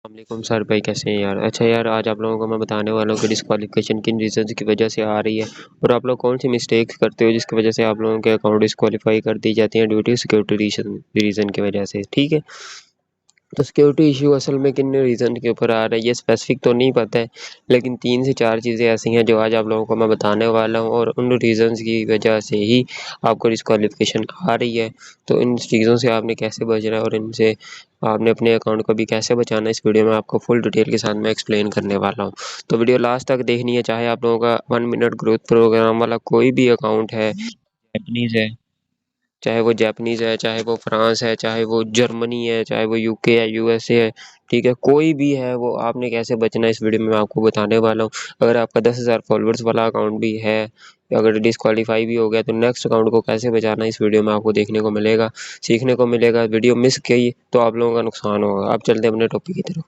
वालेकुम सर भाई, कैसे हैं यार। अच्छा यार, आज आप लोगों को मैं बताने वाला हूँ कि डिस्क्वालिफिकेशन किन रीजंस की वजह से आ रही है और आप लोग कौन सी मिस्टेक्स करते हो जिसकी वजह से आप लोगों के अकाउंट डिस्क्वालीफाई कर दी जाती हैं ड्यू टू सिक्योरिटी रीजन की वजह से। ठीक है, तो सिक्योरिटी इशू असल में किन रीज़न के ऊपर आ रहा है ये स्पेसिफिक तो नहीं पता है, लेकिन 3 से 4 चीज़ें ऐसी हैं जो आज आप लोगों को मैं बताने वाला हूँ और उन रीज़न्स की वजह से ही आपको डिस्क्वालिफिकेशन आ रही है। तो इन चीज़ों से आपने कैसे बचना है और इनसे आपने अपने अकाउंट को भी कैसे बचाना है, इस वीडियो में आपको फुल डिटेल के साथ मैं एक्सप्लेन करने वाला हूँ। तो वीडियो लास्ट तक देखनी है, चाहे आप लोगों का 1 मिनट ग्रोथ प्रोग्राम वाला कोई भी अकाउंट है, जापानीज़ है, चाहे वो जापानीज़ है, चाहे वो फ्रांस है, चाहे वो जर्मनी है, चाहे वो यूके है, यूएसए है। ठीक है, कोई भी है, वो आपने कैसे बचना है इस वीडियो में मैं आपको बताने वाला हूँ। अगर आपका 10,000 फॉलोअर्स वाला अकाउंट भी है, अगर डिस्क्वालीफाई भी हो गया, तो नेक्स्ट अकाउंट को कैसे बचाना है इस वीडियो में आपको देखने को मिलेगा, सीखने को मिलेगा। वीडियो मिस की तो आप लोगों का नुकसान होगा। अब चलते हैं अपने टॉपिक की तरफ।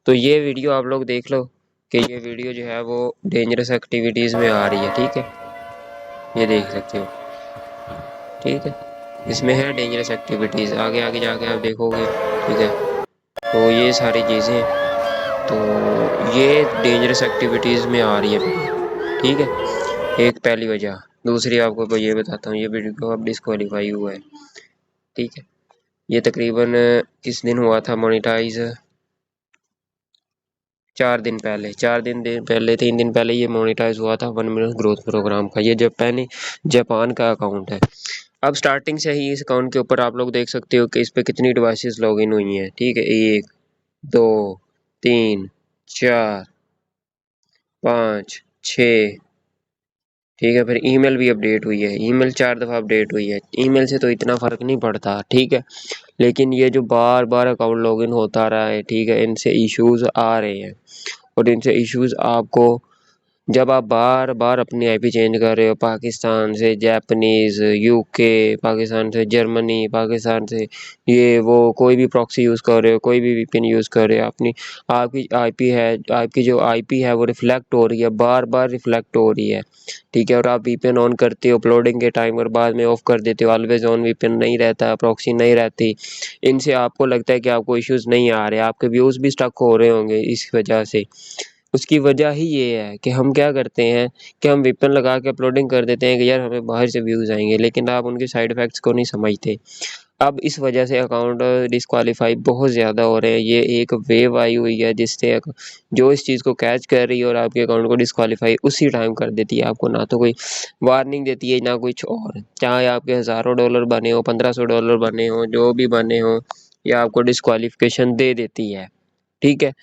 तो ये वीडियो आप लोग देख लो कि ये वीडियो जो है वो डेंजरस एक्टिविटीज़ में आ रही है। ठीक है, ये देख सकते हो। ठीक है, इसमें है डेंजरस एक्टिविटीज़, आगे आगे जाके आप देखोगे। ठीक है, तो ये सारी चीज़ें, तो ये डेंजरस एक्टिविटीज़ में आ रही है। ठीक है, एक पहली वजह। दूसरी आपको मैं ये बताता हूँ, ये वीडियो अब डिस्क्वालीफाई हुआ है। ठीक है, ये तकरीबन किस दिन हुआ था मोनेटाइज, 4 दिन पहले 3 दिन पहले ये मोनेटाइज हुआ था 1 मिनट ग्रोथ प्रोग्राम का। ये जापान का अकाउंट है। अब स्टार्टिंग से ही इस अकाउंट के ऊपर आप लोग देख सकते हो कि इस पे कितनी डिवाइसेस लॉगिन हुई हैं। ठीक है, 1 2 3 4 5 6। ठीक है, फिर ईमेल भी अपडेट हुई है, ईमेल 4 दफ़ा अपडेट हुई है। ईमेल से तो इतना फ़र्क नहीं पड़ता, ठीक है, लेकिन ये जो बार बार अकाउंट लॉगिन होता रहा है, ठीक है, इनसे इश्यूज आ रहे हैं और इनसे इश्यूज आपको, जब आप बार बार अपनी आईपी चेंज कर रहे हो, पाकिस्तान से जापानीज़, यूके, पाकिस्तान से जर्मनी, पाकिस्तान से ये वो कोई भी प्रॉक्सी यूज़ कर रहे हो, कोई भी वीपीएन यूज़ कर रहे हो, अपनी आपकी आईपी है, आपकी जो आईपी है वो रिफ्लेक्ट हो रही है, बार बार रिफ्लेक्ट हो रही है। ठीक है, और आप वीपीएन ऑन करते हो अपलोडिंग के टाइम और बाद में ऑफ कर देते हो, ऑलवेज ऑन वीपीएन नहीं रहता, प्रॉक्सी नहीं रहती। इनसे आपको लगता है कि आपको इश्यूज़ नहीं आ रहे, आपके व्यूज़ भी स्टक हो रहे होंगे इस वजह से। उसकी वजह ही ये है कि हम क्या करते हैं कि हम वीपीएन लगा के अपलोडिंग कर देते हैं कि यार हमें बाहर से व्यूज़ आएंगे, लेकिन आप उनके साइड इफ़ेक्ट्स को नहीं समझते। अब इस वजह से अकाउंट डिस्क्वालीफाई बहुत ज़्यादा हो रहे हैं। ये एक वेव आई हुई है जिससे जो इस चीज़ को कैच कर रही है और आपके अकाउंट को डिस्क्वालीफाई उसी टाइम कर देती है। आपको ना तो कोई वार्निंग देती है ना कुछ और, चाहे आपके हज़ारों डॉलर बने हो, $1500 बने हो, जो भी बने हो, या आपको डिस्क्वालिफिकेशन दे देती है। ठीक है,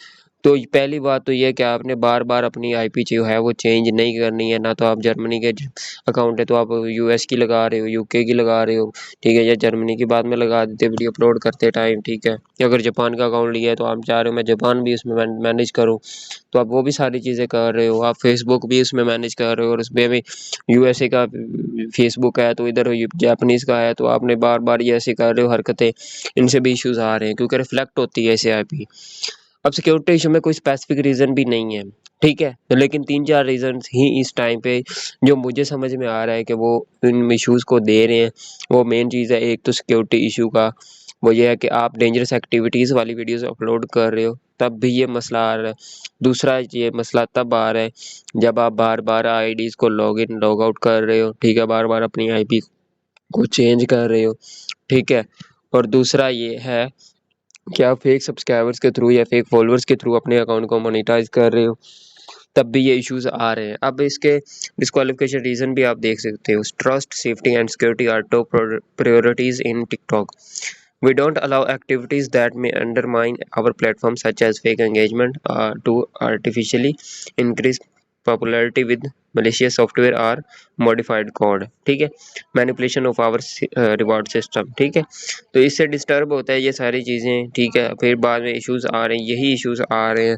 तो पहली बात तो ये है कि आपने बार बार अपनी आईपी जो है वो चेंज नहीं करनी है। ना तो आप जर्मनी के अकाउंट है तो आप यूएस की लगा रहे हो, यूके की लगा रहे हो, ठीक है, या जर्मनी की बाद में लगा देते वीडियो अपलोड करते टाइम। ठीक है, अगर जापान का अकाउंट लिया है तो आप चाह रहे हो मैं जापान भी उसमें मैनेज करूँ, तो आप वो भी सारी चीज़ें कर रहे हो। आप फेसबुक भी उसमें मैनेज कर रहे हो और उसमें भी यूएसए का फेसबुक है तो इधर जापानीज़ का है, तो आपने बार बार ये ऐसे कर रहे हो हरकतें, इनसे भी इश्यूज़ आ रहे हैं क्योंकि रिफ्लेक्ट होती है ऐसे आईपी। अब सिक्योरिटी इशू में कोई स्पेसिफिक रीज़न भी नहीं है, ठीक है, तो लेकिन 3-4 रीज़न्स ही इस टाइम पे जो मुझे समझ में आ रहा है कि वो इन इश्यूज़ को दे रहे हैं। वो मेन चीज़ है, एक तो सिक्योरिटी इशू का, वो ये है कि आप डेंजरस एक्टिविटीज़ वाली वीडियोज़ अपलोड कर रहे हो, तब भी ये मसला आ रहा है। दूसरा ये मसला तब आ रहा है जब आप बार बार आईडीज़ को लॉग इन लॉग आउट कर रहे हो, ठीक है, बार बार अपनी आईपी को चेंज कर रहे हो। ठीक है, और दूसरा ये है कि आप फेक सब्सक्राइबर्स के थ्रू या फेक फॉलोअर्स के थ्रू अपने अकाउंट को मोनेटाइज कर रहे हो, तब भी ये इश्यूज आ रहे हैं। अब इसके डिस्क्वालिफिकेशन रीजन भी आप देख सकते हो। Trust, safety and security are top priorities in TikTok. We don't allow activities that may undermine our platform, such as fake engagement, to artificially increase popularity with malicious software or modified code. ठीक है, manipulation of our reward system. ठीक है, तो इससे disturb होता है ये सारी चीज़ें। ठीक है, फिर बाद में इश्यूज आ रहे हैं, यही इश्यूज आ रहे हैं,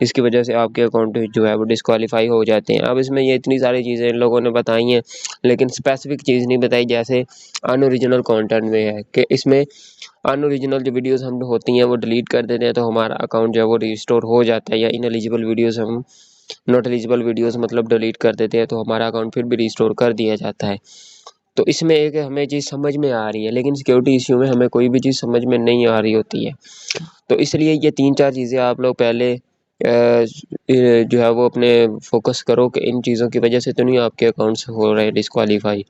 इसकी वजह से आपके अकाउंट जो है वो डिस्क्वालीफाई हो जाते हैं। अब इसमें ये इतनी सारी चीज़ें इन लोगों ने बताई हैं, लेकिन स्पेसिफिक चीज़ नहीं बताई, जैसे अनओरिजिनल कंटेंट में है कि इसमें अनओरिजिनल जो वीडियोस हम होती हैं वो डिलीट कर देते हैं तो हमारा अकाउंट जो है वो रिस्टोर हो जाता है, या इनएलिजिबल वीडियोस हम नॉट एलिजिबल वीडियोस मतलब डिलीट कर देते हैं तो हमारा अकाउंट फिर भी रिस्टोर कर दिया जाता है। तो इसमें एक हमें चीज़ समझ में आ रही है, लेकिन सिक्योरिटी इश्यू में हमें कोई भी चीज़ समझ में नहीं आ रही होती है। तो इसलिए ये 3-4 चीज़ें आप लोग पहले जो है वो अपने फोकस करो कि इन चीज़ों की वजह से तो नहीं आपके अकाउंट्स हो रहे हैं डिस्क्वालीफाई।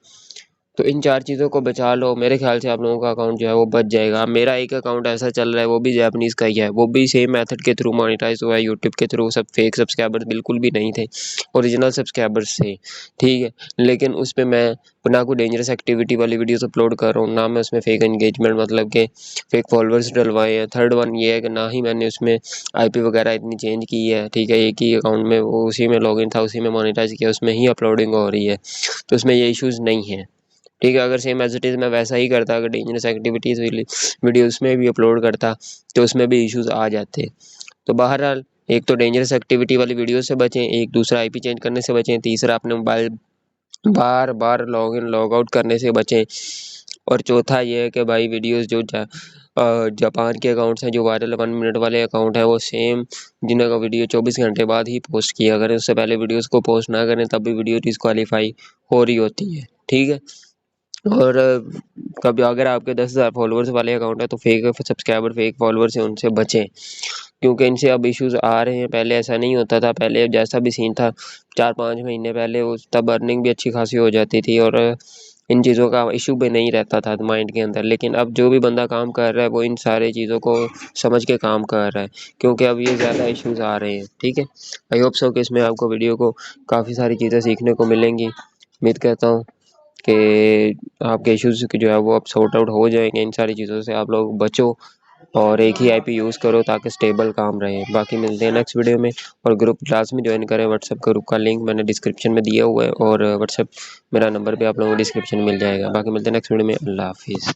तो इन 4 चीज़ों को बचा लो, मेरे ख्याल से आप लोगों का अकाउंट जो है वो बच जाएगा। मेरा एक अकाउंट ऐसा चल रहा है, वो भी जैपनीज़ का ही है, वो भी सेम मेथड के थ्रू मोनेटाइज हुआ है यूट्यूब के थ्रू। सब फेक सब्सक्राइबर्स बिल्कुल भी नहीं थे, ओरिजिनल सब्सक्राइबर्स थे, ठीक है। लेकिन उसमें मैं ना कोई डेंजरस एक्टिविटी वाली वीडियोस अपलोड कर रहा हूँ, ना मैं उसमें फेक एंगेजमेंट मतलब के फेक फॉलोअर्स डलवाए हैं। थर्ड वन ये है कि ना ही मैंने उसमें आईपी वगैरह इतनी चेंज की है, ठीक है। एक ही अकाउंट में वो उसी में लॉगिन था, उसी में मोनेटाइज किया, उसमें ही अपलोडिंग हो रही है, तो उसमें ये इश्यूज़ नहीं है, ठीक है। अगर सेम एज इट इज़ मैं वैसा ही करता, अगर डेंजरस एक्टिविटीज़ वीडियो उसमें भी अपलोड करता, तो उसमें भी इश्यूज़ आ जाते। तो बहरहाल एक तो डेंजरस एक्टिविटी वाली वीडियो से बचें, एक दूसरा आईपी चेंज करने से बचें, तीसरा अपने mobile bar bar log in log out करने से बचें, और चौथा ये है कि भाई वीडियोस जो जापान के अकाउंट्स हैं, जो वायरल 1 मिनट वाले अकाउंट है, वो सेम जिनका वीडियो 24 घंटे बाद ही पोस्ट किया करें, उससे पहले वीडियोस को पोस्ट ना करें, तब भी वीडियो डिस्क्वालीफाई हो रही होती है, ठीक है। और कभी अगर आपके 10,000 फॉलोअर्स वाले अकाउंट है, तो फेक सब्सक्राइबर फेक फॉलोअर्स से उनसे बचें, क्योंकि इनसे अब इश्यूज़ आ रहे हैं। पहले ऐसा नहीं होता था, पहले जैसा भी सीन था 4-5 महीने पहले, उस तब अर्निंग भी अच्छी खासी हो जाती थी और इन चीज़ों का इशू भी नहीं रहता था माइंड के अंदर। लेकिन अब जो भी बंदा काम कर रहा है वो इन सारी चीज़ों को समझ के काम कर रहा है, क्योंकि अब ये ज़्यादा इश्यूज़ आ रहे हैं, ठीक है। आई होप सो कि इसमें आपको वीडियो को काफ़ी सारी चीज़ें सीखने को मिलेंगी। उम्मीद करता हूँ कि आपके इश्यूज़ जो है वो अब सॉर्ट आउट हो जाएंगे। इन सारी चीज़ों से आप लोग बचो और एक ही आईपी यूज़ करो ताकि स्टेबल काम रहे। बाकी मिलते हैं नेक्स्ट वीडियो में, और ग्रुप क्लास में ज्वाइन करें। व्हाट्सएप ग्रुप का लिंक मैंने डिस्क्रिप्शन में दिया हुआ है, और व्हाट्सएप मेरा नंबर भी आप लोगों को डिस्क्रिप्शन में मिल जाएगा। बाकी मिलते हैं नेक्स्ट वीडियो में। अल्लाह हाफिज़।